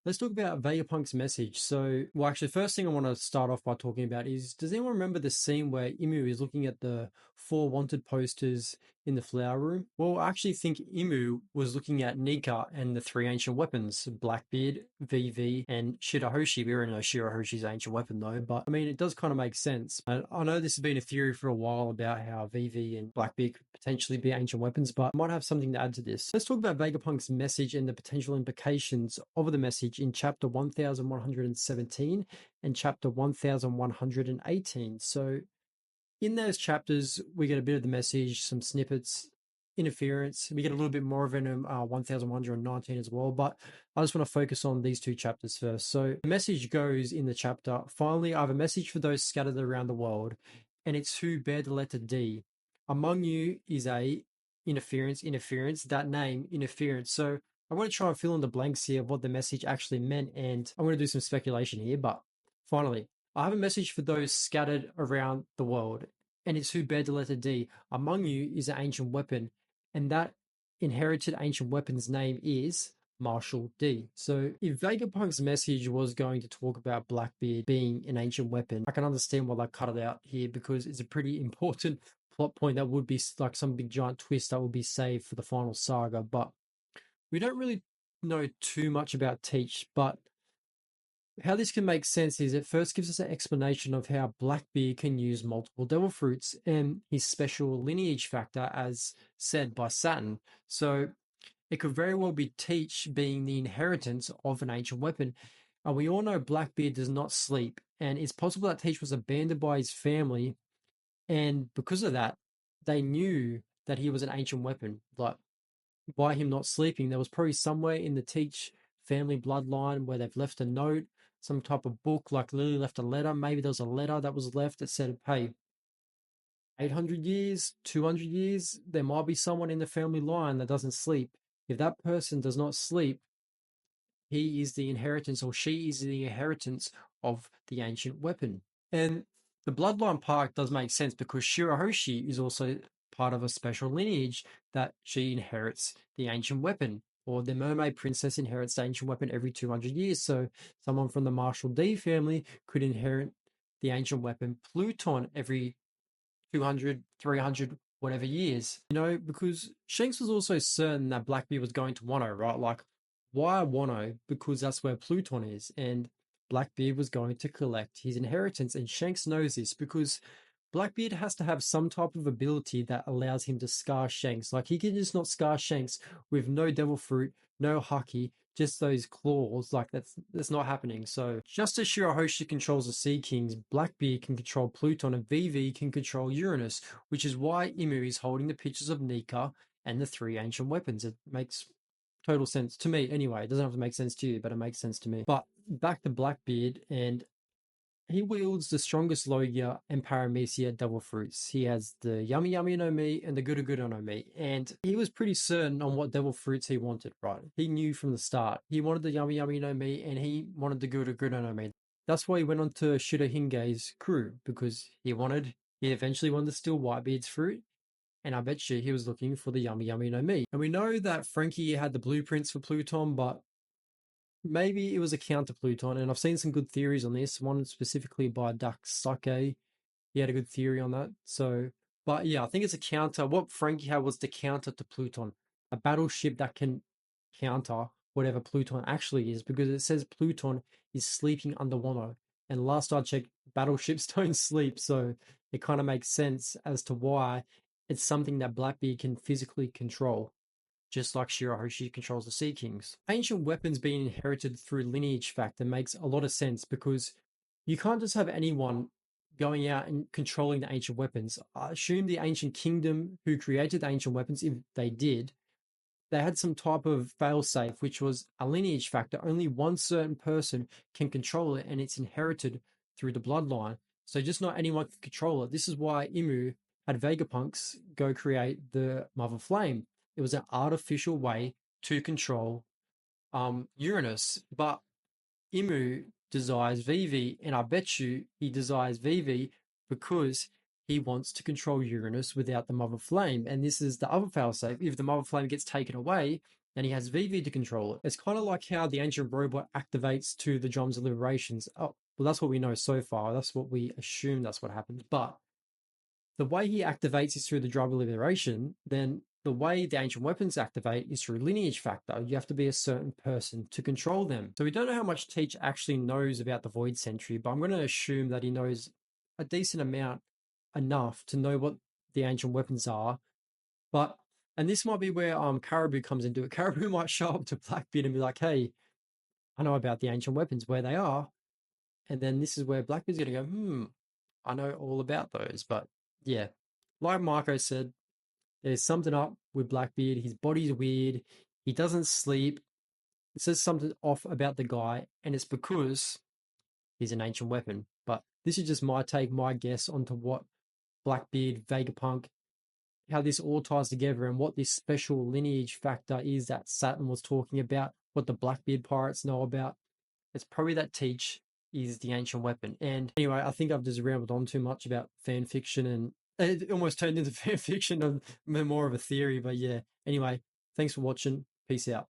Let's talk about Vegapunk's message. Well, actually, first thing I want to start off by talking about is, does anyone remember the scene where Imu is looking at the four wanted posters in the flower room? Well, I actually think Imu was looking at Nika and the three ancient weapons, Blackbeard, VV, and Shirahoshi. We already know Shirahoshi's ancient weapon, though, but I mean, it does kind of make sense. I know this has been a theory for a while about how VV and Blackbeard could potentially be ancient weapons, but I might have something to add to this. Let's talk about Vegapunk's message and the potential implications of the message in chapter 1117 and chapter 1118. So, in those chapters, we get a bit of the message, some snippets, interference. We get a little bit more of it in 1119 as well, but I just want to focus on these two chapters first. So, the message goes in the chapter, finally, I have a message for those scattered around the world, and it's who bear the letter D. Among you is a interference, that name, interference. So, I want to try and fill in the blanks here of what the message actually meant, and I'm going to do some speculation here, but finally, I have a message for those scattered around the world, and it's who bear the letter D. Among you is an ancient weapon, and that inherited ancient weapon's name is Marshall D. So if Vegapunk's message was going to talk about Blackbeard being an ancient weapon, I can understand why they cut it out here because it's a pretty important plot point that would be like some big giant twist that would be saved for the final saga. But we don't really know too much about Teach, but how this can make sense is it first gives us an explanation of how Blackbeard can use multiple devil fruits and his special lineage factor as said by Saturn. So it could very well be Teach being the inheritance of an ancient weapon. And we all know Blackbeard does not sleep, and it's possible that Teach was abandoned by his family, and because of that, they knew that he was an ancient weapon. Like by him not sleeping, there was probably somewhere in the Teach family bloodline where they've left a note, some type of book, like Lily left a letter. Maybe there was a letter that was left that said, hey, 800 years, 200 years, there might be someone in the family line that doesn't sleep. If that person does not sleep, he is the inheritance or she is the inheritance of the ancient weapon. And the bloodline part does make sense because Shirahoshi is also part of a special lineage that she inherits the ancient weapon, or the mermaid princess inherits the ancient weapon every 200 years. So someone from the Marshall D family could inherit the ancient weapon Pluton every 200, 300, whatever years. Because Shanks was also certain that Blackbeard was going to Wano, right? Like, why Wano? Because that's where Pluton is. And Blackbeard was going to collect his inheritance. And Shanks knows this because Blackbeard has to have some type of ability that allows him to scar Shanks. Like, he can just not scar Shanks with no devil fruit, no haki, just those claws. Like, that's not happening. So just as Shirahoshi controls the Sea Kings, Blackbeard can control Pluton and VV can control Uranus, which is why Imu is holding the pictures of Nika and the three ancient weapons. It makes total sense to me anyway. It doesn't have to make sense to you, but it makes sense to me. But back to Blackbeard, and he wields the strongest Logia and Paramecia devil fruits. He has the Yummy Yummy no Mi and the Guru Guru no Mi. And he was pretty certain on what devil fruits he wanted, right? He knew from the start. He wanted the Yummy Yummy no Mi and he wanted the Guru Guru no Mi. That's why he went on to Shirahinge's crew, because he eventually wanted to steal Whitebeard's fruit. And I bet you he was looking for the Yummy Yummy no Mi. And we know that Frankie had the blueprints for Pluton, but maybe it was a counter Pluton, and I've seen some good theories on this. One specifically by Duck Sake. He had a good theory on that. So, but yeah, I think it's a counter. What Frankie had was the counter to Pluton, a battleship that can counter whatever Pluton actually is, because it says Pluton is sleeping under Wano. And last I checked, battleships don't sleep, so it kind of makes sense as to why it's something that Blackbeard can physically control, just like Shirahoshi controls the Sea Kings. Ancient weapons being inherited through lineage factor makes a lot of sense because you can't just have anyone going out and controlling the ancient weapons. I assume the ancient kingdom who created the ancient weapons, if they did, they had some type of failsafe, which was a lineage factor. Only one certain person can control it, and it's inherited through the bloodline. So just not anyone can control it. This is why Imu had Vegapunks go create the Mother Flame. It was an artificial way to control Uranus. But Imu desires Vivi, and I bet you he desires Vivi because he wants to control Uranus without the Mother Flame. And this is the other failsafe. If the Mother Flame gets taken away, and he has VV to control it. It's kind of like how the ancient robot activates to the drums of liberations. Oh, well, that's what we know so far. That's what we assume that's what happens. But the way he activates is through the drum of liberation. Then the way the ancient weapons activate is through lineage factor. You have to be a certain person to control them. So we don't know how much Teach actually knows about the Void Sentry, but I'm going to assume that he knows a decent amount, enough to know what the ancient weapons are. But and this might be where Caribou comes into it. Caribou might show up to Blackbeard and be like, "Hey, I know about the ancient weapons, where they are." And then this is where Blackbeard's going to go, I know all about those. But yeah, like Marco said, there's something up with Blackbeard. His body's weird. He doesn't sleep. It says something off about the guy, and it's because he's an ancient weapon. But this is just my take, my guess onto what Blackbeard, Vegapunk, how this all ties together and what this special lineage factor is that Saturn was talking about, what the Blackbeard pirates know about. It's probably that Teach is the ancient weapon. And anyway, I think I've just rambled on too much about fan fiction, and it almost turned into fan fiction of more of a theory. But yeah, anyway, thanks for watching. Peace out.